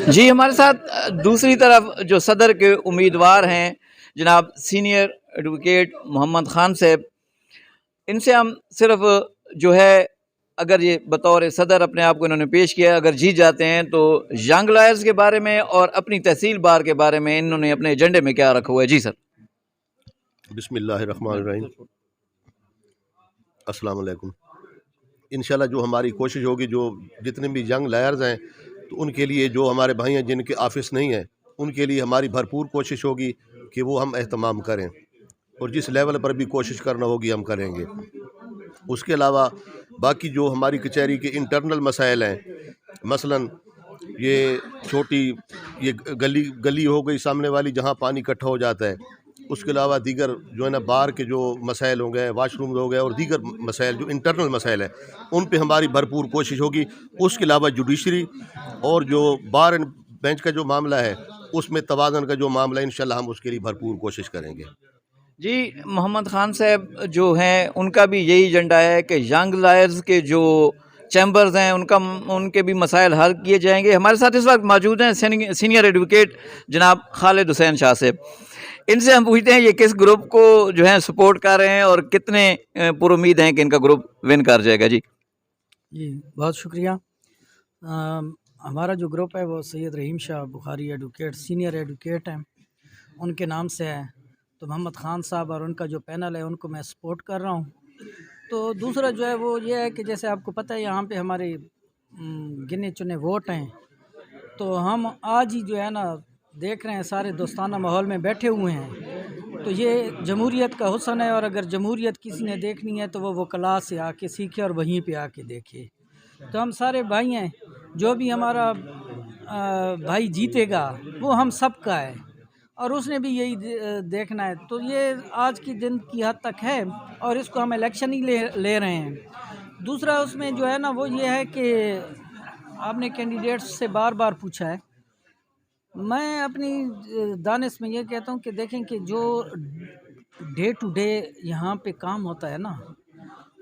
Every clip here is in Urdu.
جی ہمارے ساتھ دوسری طرف جو صدر کے امیدوار ہیں جناب سینئر ایڈوکیٹ محمد خان صاحب، ان سے ہم صرف جو ہے اگر یہ بطور صدر اپنے آپ کو انہوں نے پیش کیا، اگر جیت جاتے ہیں تو ینگ لائرز کے بارے میں اور اپنی تحصیل بار کے بارے میں انہوں نے اپنے ایجنڈے میں کیا رکھا ہوا ہے؟ جی سر۔ بسم اللہ الرحمن الرحیم، السلام علیکم۔ انشاءاللہ جو ہماری کوشش ہوگی، جو جتنے بھی ینگ لائرز ہیں تو ان کے لیے، جو ہمارے بھائی ہیں جن کے آفس نہیں ہیں، ان کے لیے ہماری بھرپور کوشش ہوگی کہ وہ ہم اہتمام کریں، اور جس لیول پر بھی کوشش کرنا ہوگی ہم کریں گے۔ اس کے علاوہ باقی جو ہماری کچہری کے انٹرنل مسائل ہیں، مثلاً یہ چھوٹی یہ گلی ہو گئی سامنے والی جہاں پانی اکٹھا ہو جاتا ہے، اس کے علاوہ دیگر جو ہے نا بار کے جو مسائل ہو گئے، واش روم ہو گئے، اور دیگر مسائل جو انٹرنل مسائل ہیں ان پہ ہماری بھرپور کوشش ہوگی۔ اس کے علاوہ جوڈیشری اور جو بار اینڈ بینچ کا جو معاملہ ہے، اس میں توازن کا جو معاملہ ہے، انشاءاللہ ہم اس کے لیے بھرپور کوشش کریں گے۔ جی محمد خان صاحب جو ہیں ان کا بھی یہی ایجنڈا ہے کہ ینگ لائرز کے جو چیمبرز ہیں ان کے بھی مسائل حل کیے جائیں گے۔ ہمارے ساتھ اس وقت موجود ہیں سینئر ایڈوکیٹ جناب خالد حسین شاہ صاحب، ان سے ہم پوچھتے ہیں یہ کس گروپ کو جو ہے سپورٹ کر رہے ہیں اور کتنے پر امید ہیں کہ ان کا گروپ ون کر جائے گا؟ جی بہت شکریہ۔ ہمارا جو گروپ ہے وہ سید رحیم شاہ بخاری ایڈوکیٹ سینئر ایڈوکیٹ ہیں، ان کے نام سے ہے۔ تو محمد خان صاحب اور ان کا جو پینل ہے ان کو میں سپورٹ کر رہا ہوں۔ تو دوسرا جو ہے وہ یہ ہے کہ جیسے آپ کو پتہ ہے یہاں پہ ہمارے گنے چنے ووٹ ہیں، تو ہم آج ہی جو ہے نا دیکھ رہے ہیں سارے دوستانہ ماحول میں بیٹھے ہوئے ہیں۔ تو یہ جمہوریت کا حسن ہے، اور اگر جمہوریت کسی نے دیکھنی ہے تو وہ وکلاء سے آ کے سیکھے اور وہیں پہ آ کے دیکھے۔ تو ہم سارے بھائی ہیں، جو بھی ہمارا بھائی جیتے گا وہ ہم سب کا ہے، اور اس نے بھی یہی دیکھنا ہے۔ تو یہ آج کی دن کی حد تک ہے، اور اس کو ہم الیکشن ہی لے رہے ہیں۔ دوسرا اس میں جو ہے نا وہ یہ ہے کہ آپ نے کینڈیڈیٹس سے بار بار پوچھا ہے، میں اپنی دانش میں یہ کہتا ہوں کہ دیکھیں کہ جو ڈے ٹو ڈے یہاں پہ کام ہوتا ہے نا،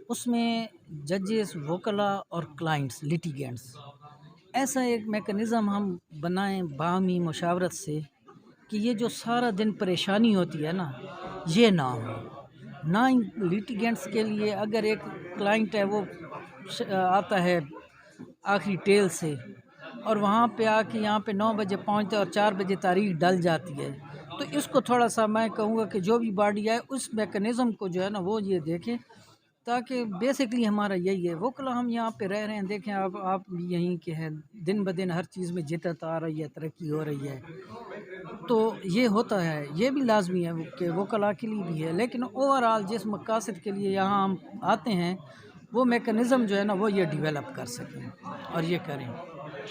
اس میں ججز، وکلاء اور کلائنٹس، لیٹیگینٹس، ایسا ایک میکنزم ہم بنائیں باہمی مشاورت سے کہ یہ جو سارا دن پریشانی ہوتی ہے نا یہ نہ ہو۔ نہ لیٹیگینٹس کے لیے اگر ایک کلائنٹ ہے وہ آتا ہے آخری ٹیل سے، اور وہاں پہ آ کے یہاں پہ 9 بجے پہنچتے اور 4 بجے تاریخ ڈل جاتی ہے، تو اس کو تھوڑا سا میں کہوں گا کہ جو بھی باڈی آئے اس میکنزم کو جو ہے نا وہ یہ دیکھیں، تاکہ بیسکلی ہمارا یہی ہے۔ وکلا ہم یہاں پہ رہ رہے ہیں، دیکھیں آپ بھی یہیں کے ہیں، دن بدن ہر چیز میں جدت آ رہی ہے، ترقی ہو رہی ہے، تو یہ ہوتا ہے، یہ بھی لازمی ہے کہ وکلا کے لیے بھی ہے، لیکن اوورآل جس مقاصد کے لیے یہاں ہم آتے ہیں وہ میکنزم جو ہے نا وہ یہ ڈیولپ کر سکیں اور یہ کریں۔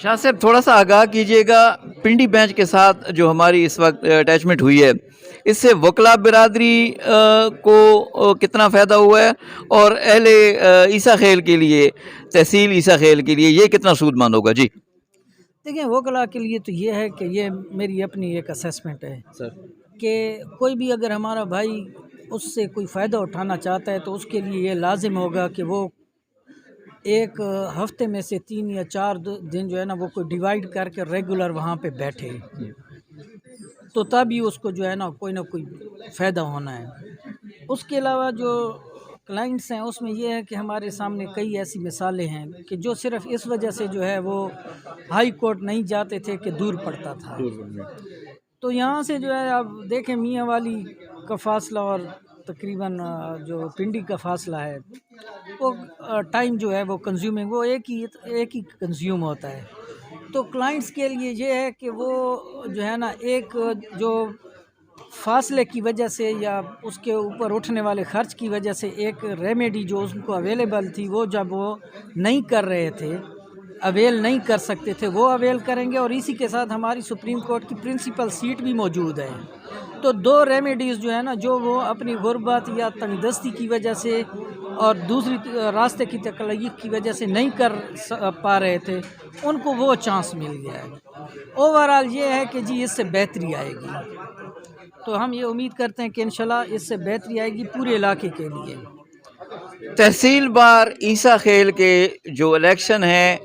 شاہ صاحب تھوڑا سا آگاہ کیجیے گا، پنڈی بینچ کے ساتھ جو ہماری اس وقت اٹیچمنٹ ہوئی ہے، اس سے وکلا برادری کو کتنا فائدہ ہوا ہے، اور اہل عیسیٰ خیل کے لیے، تحصیل عیسیٰ خیل کے لیے یہ کتنا سود مند ہوگا؟ جی دیکھیں وکلا کے لیے تو یہ ہے کہ یہ میری اپنی ایک اسیسمنٹ ہے سر کہ کوئی بھی اگر ہمارا بھائی اس سے کوئی فائدہ اٹھانا چاہتا ہے تو اس کے لیے یہ لازم ہوگا کہ وہ ایک ہفتے میں سے 3 یا 4 دن جو ہے نا وہ کوئی ڈیوائیڈ کر کے ریگولر وہاں پہ بیٹھے، تو تبھی اس کو جو ہے نا کوئی فائدہ ہونا ہے۔ اس کے علاوہ جو کلائنٹس ہیں اس میں یہ ہے کہ ہمارے سامنے کئی ایسی مثالیں ہیں کہ جو صرف اس وجہ سے جو ہے وہ ہائی کورٹ نہیں جاتے تھے کہ دور پڑتا تھا، تو یہاں سے جو ہے آپ دیکھیں میاں والی کا فاصلہ اور تقریباً جو پنڈی کا فاصلہ ہے، وہ ٹائم جو ہے وہ کنزیومنگ وہ ایک ہی کنزیوم ہوتا ہے۔ تو کلائنٹس کے لیے یہ ہے کہ وہ جو ہے نا ایک جو فاصلے کی وجہ سے یا اس کے اوپر اٹھنے والے خرچ کی وجہ سے ایک ریمیڈی جو ان کو اویلیبل تھی وہ جب وہ نہیں کر رہے تھے، اویل نہیں کر سکتے تھے، وہ اویل کریں گے، اور اسی کے ساتھ ہماری سپریم کورٹ کی پرنسپل سیٹ بھی موجود ہے۔ تو 2 ریمیڈیز جو ہے نا جو وہ اپنی غربت یا تنگ دستی کی وجہ سے اور دوسری راستے کی تکلیف کی وجہ سے نہیں کر پا رہے تھے، ان کو وہ چانس مل گیا ہے۔ اوورآل یہ ہے کہ جی اس سے بہتری آئے گی، تو ہم یہ امید کرتے ہیں کہ انشاءاللہ اس سے بہتری آئے گی پورے علاقے کے لیے۔ تحصیل بار عیسیٰ خیل کے جو الیکشن ہیں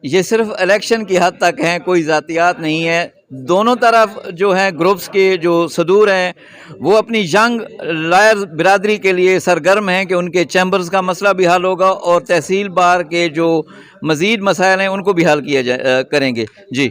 یہ صرف الیکشن کی حد تک ہیں، کوئی ذاتیات نہیں ہے. دونوں طرف جو ہیں گروپس کے جو صدور ہیں وہ اپنی ینگ لائر برادری کے لیے سرگرم ہیں کہ ان کے چیمبرز کا مسئلہ بھی حل ہوگا اور تحصیل بار کے جو مزید مسائل ہیں ان کو بھی حل کریں گے. جی